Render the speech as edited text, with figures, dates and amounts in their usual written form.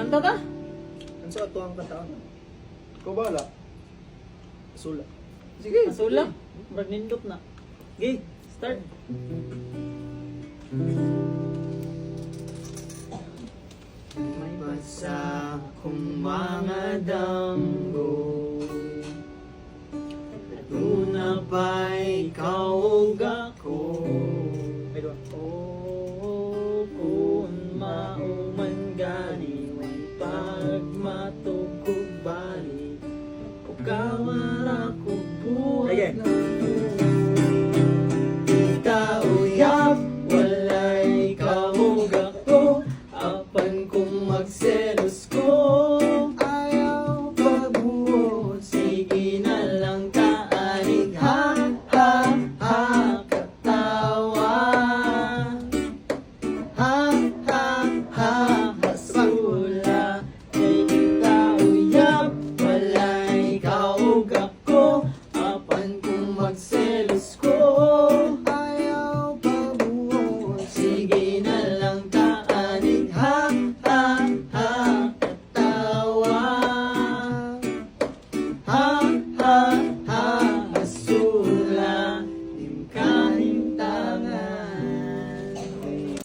Kanta ta? Ano sa ato ang kataon? Ikaw bala. Sula. Sige. Masula. Brag nindot na. Okay, start. May basa kong mga damgo. Una ba'y ikaw o ako? Ay, doon. Oh, kung mauman gani, may pagmatugog bali, o kawara ko buhay Sige. na kita uyab, walay ikaw o ako, apan kong magse